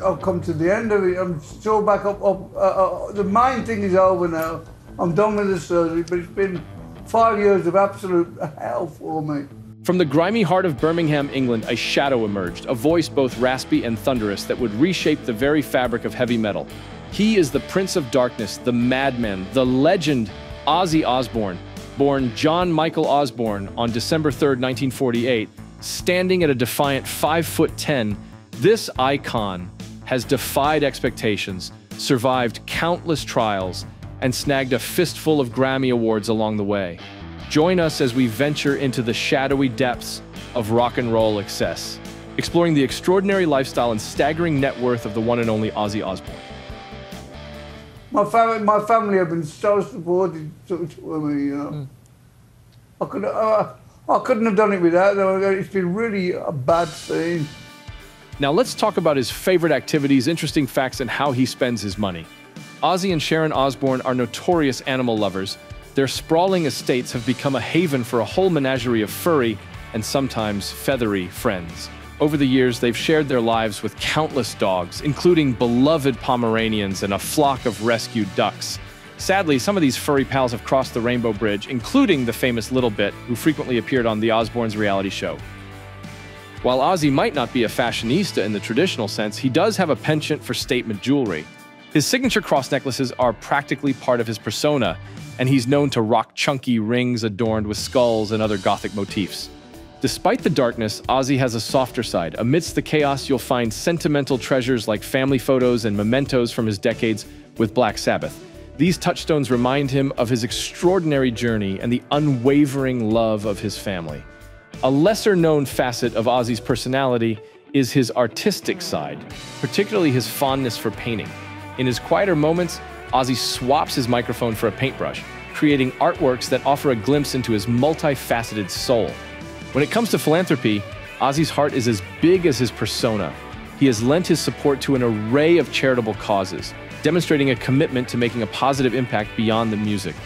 I've come to the end of it. I'm still back up. The main thing is over now. I'm done with the surgery, but it's been 5 years of absolute hell for me. From the grimy heart of Birmingham, England, a shadow emerged, a voice both raspy and thunderous that would reshape the very fabric of heavy metal. He is the Prince of Darkness, the madman, the legend, Ozzy Osbourne, born John Michael Osbourne on December 3rd, 1948, standing at a defiant 5'10", this icon has defied expectations, survived countless trials, and snagged a fistful of Grammy Awards along the way. Join us as we venture into the shadowy depths of rock and roll excess, exploring the extraordinary lifestyle and staggering net worth of the one and only Ozzy Osbourne. My family have been so supportive to me, you know. I couldn't have done it without them. It's been really a bad scene. Now let's talk about his favorite activities, interesting facts, and how he spends his money. Ozzy and Sharon Osbourne are notorious animal lovers. Their sprawling estates have become a haven for a whole menagerie of furry and sometimes feathery friends. Over the years, they've shared their lives with countless dogs, including beloved Pomeranians and a flock of rescued ducks. Sadly, some of these furry pals have crossed the Rainbow Bridge, including the famous Little Bit, who frequently appeared on the Osbournes' reality show. While Ozzy might not be a fashionista in the traditional sense, he does have a penchant for statement jewelry. His signature cross necklaces are practically part of his persona, and he's known to rock chunky rings adorned with skulls and other gothic motifs. Despite the darkness, Ozzy has a softer side. Amidst the chaos, you'll find sentimental treasures like family photos and mementos from his decades with Black Sabbath. These touchstones remind him of his extraordinary journey and the unwavering love of his family. A lesser-known facet of Ozzy's personality is his artistic side, particularly his fondness for painting. In his quieter moments, Ozzy swaps his microphone for a paintbrush, creating artworks that offer a glimpse into his multifaceted soul. When it comes to philanthropy, Ozzy's heart is as big as his persona. He has lent his support to an array of charitable causes, demonstrating a commitment to making a positive impact beyond the music.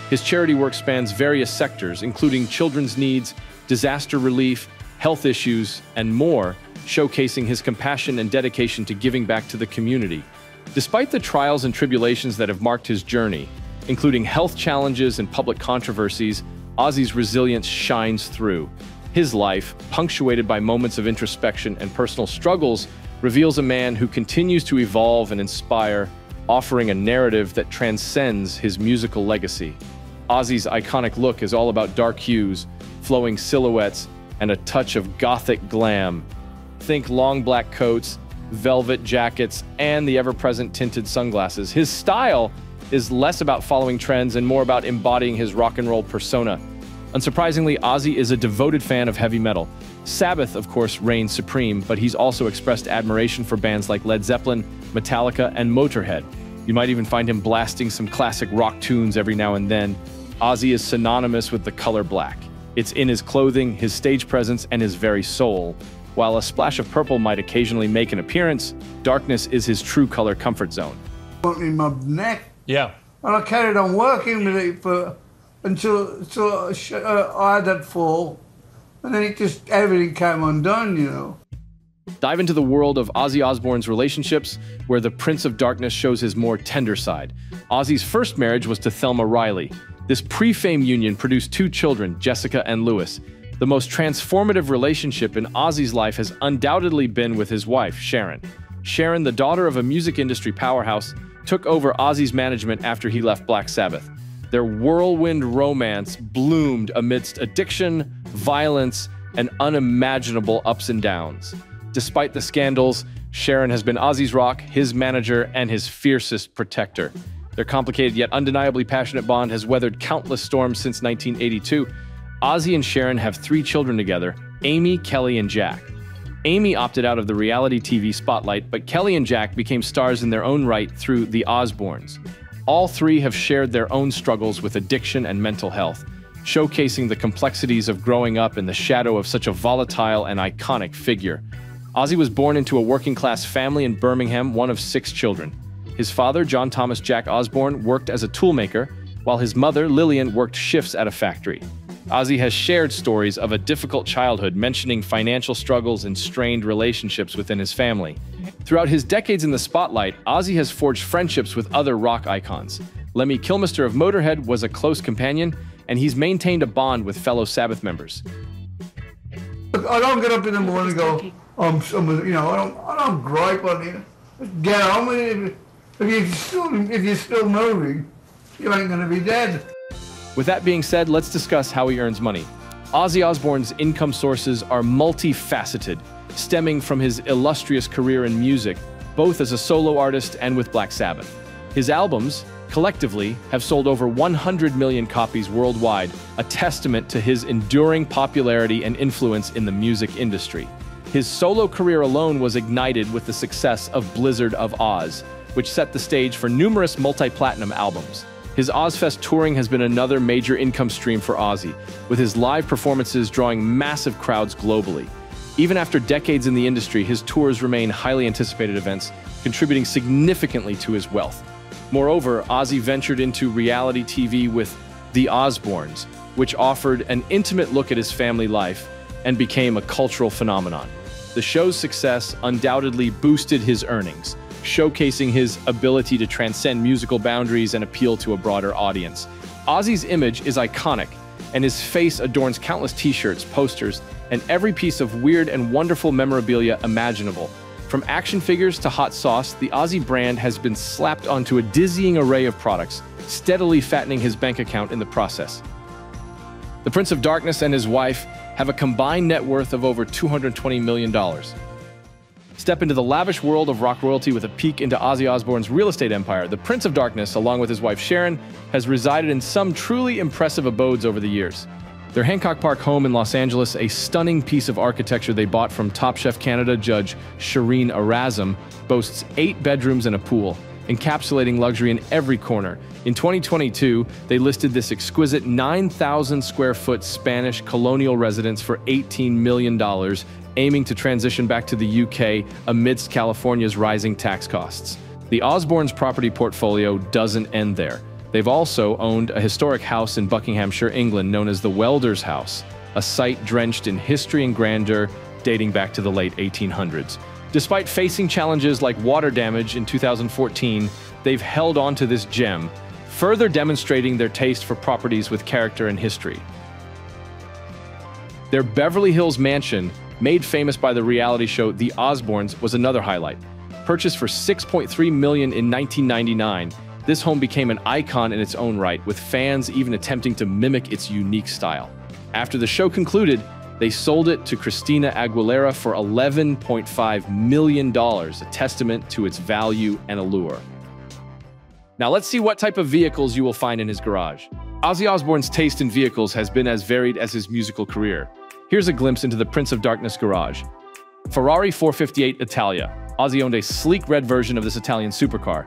His charity work spans various sectors, including children's needs, disaster relief, health issues, and more, showcasing his compassion and dedication to giving back to the community. Despite the trials and tribulations that have marked his journey, including health challenges and public controversies, Ozzy's resilience shines through. His life, punctuated by moments of introspection and personal struggles, reveals a man who continues to evolve and inspire, offering a narrative that transcends his musical legacy. Ozzy's iconic look is all about dark hues, flowing silhouettes, and a touch of gothic glam. Think long black coats, velvet jackets, and the ever-present tinted sunglasses. His style is less about following trends and more about embodying his rock and roll persona. Unsurprisingly, Ozzy is a devoted fan of heavy metal. Sabbath, of course, reigns supreme, but he's also expressed admiration for bands like Led Zeppelin, Metallica, and Motorhead. You might even find him blasting some classic rock tunes every now and then. Ozzy is synonymous with the color black. It's in his clothing, his stage presence, and his very soul. While a splash of purple might occasionally make an appearance, darkness is his true color comfort zone. In my neck. Yeah. And I carried on working with it until I had that fall. And then everything came undone, you know. Dive into the world of Ozzy Osbourne's relationships, where the Prince of Darkness shows his more tender side. Ozzy's first marriage was to Thelma Riley. This pre-fame union produced 2 children, Jessica and Louis. The most transformative relationship in Ozzy's life has undoubtedly been with his wife, Sharon. Sharon, the daughter of a music industry powerhouse, took over Ozzy's management after he left Black Sabbath. Their whirlwind romance bloomed amidst addiction, violence, and unimaginable ups and downs. Despite the scandals, Sharon has been Ozzy's rock, his manager, and his fiercest protector. Their complicated yet undeniably passionate bond has weathered countless storms since 1982. Ozzy and Sharon have 3 children together, Amy, Kelly, and Jack. Amy opted out of the reality TV spotlight, but Kelly and Jack became stars in their own right through The Osbournes. All 3 have shared their own struggles with addiction and mental health, showcasing the complexities of growing up in the shadow of such a volatile and iconic figure. Ozzy was born into a working-class family in Birmingham, one of 6 children. His father, John Thomas Jack Osbourne, worked as a toolmaker, while his mother, Lillian, worked shifts at a factory. Ozzy has shared stories of a difficult childhood, mentioning financial struggles and strained relationships within his family. Throughout his decades in the spotlight, Ozzy has forged friendships with other rock icons. Lemmy Kilmister of Motorhead was a close companion, and he's maintained a bond with fellow Sabbath members. I don't get up in the morning and go, I don't gripe on you. Just get on with it. If you're still moving, you ain't gonna be dead. With that being said, let's discuss how he earns money. Ozzy Osbourne's income sources are multifaceted, stemming from his illustrious career in music, both as a solo artist and with Black Sabbath. His albums, collectively, have sold over 100 million copies worldwide, a testament to his enduring popularity and influence in the music industry. His solo career alone was ignited with the success of Blizzard of Oz, which set the stage for numerous multi-platinum albums. His Ozfest touring has been another major income stream for Ozzy, with his live performances drawing massive crowds globally. Even after decades in the industry, his tours remain highly anticipated events, contributing significantly to his wealth. Moreover, Ozzy ventured into reality TV with The Osbournes, which offered an intimate look at his family life and became a cultural phenomenon. The show's success undoubtedly boosted his earnings, showcasing his ability to transcend musical boundaries and appeal to a broader audience. Ozzy's image is iconic, and his face adorns countless t-shirts, posters, and every piece of weird and wonderful memorabilia imaginable. From action figures to hot sauce, the Ozzy brand has been slapped onto a dizzying array of products, steadily fattening his bank account in the process. The Prince of Darkness and his wife have a combined net worth of over $220 million. Step into the lavish world of rock royalty with a peek into Ozzy Osbourne's real estate empire. The Prince of Darkness, along with his wife Sharon, has resided in some truly impressive abodes over the years. Their Hancock Park home in Los Angeles, a stunning piece of architecture they bought from Top Chef Canada judge Shireen Arazam, boasts 8 bedrooms and a pool, encapsulating luxury in every corner. In 2022, they listed this exquisite 9,000 square foot Spanish colonial residence for $18 million, aiming to transition back to the UK amidst California's rising tax costs. The Osbournes' property portfolio doesn't end there. They've also owned a historic house in Buckinghamshire, England, known as the Welder's House, a site drenched in history and grandeur dating back to the late 1800s. Despite facing challenges like water damage in 2014, they've held on to this gem, further demonstrating their taste for properties with character and history. Their Beverly Hills mansion, made famous by the reality show The Osbournes, was another highlight. Purchased for $6.3 million in 1999, this home became an icon in its own right, with fans even attempting to mimic its unique style. After the show concluded, they sold it to Christina Aguilera for $11.5 million, a testament to its value and allure. Now let's see what type of vehicles you will find in his garage. Ozzy Osbourne's taste in vehicles has been as varied as his musical career. Here's a glimpse into the Prince of Darkness garage. Ferrari 458 Italia. Ozzy owned a sleek red version of this Italian supercar.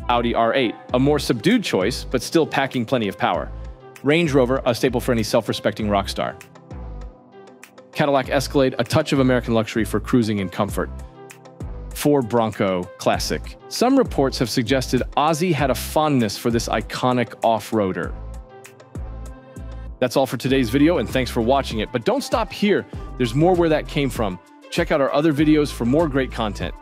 Audi R8, a more subdued choice, but still packing plenty of power. Range Rover, a staple for any self-respecting rock star. Cadillac Escalade, a touch of American luxury for cruising and comfort. Ford Bronco Classic. Some reports have suggested Ozzy had a fondness for this iconic off-roader. That's all for today's video, and thanks for watching it. But don't stop here. There's more where that came from. Check out our other videos for more great content.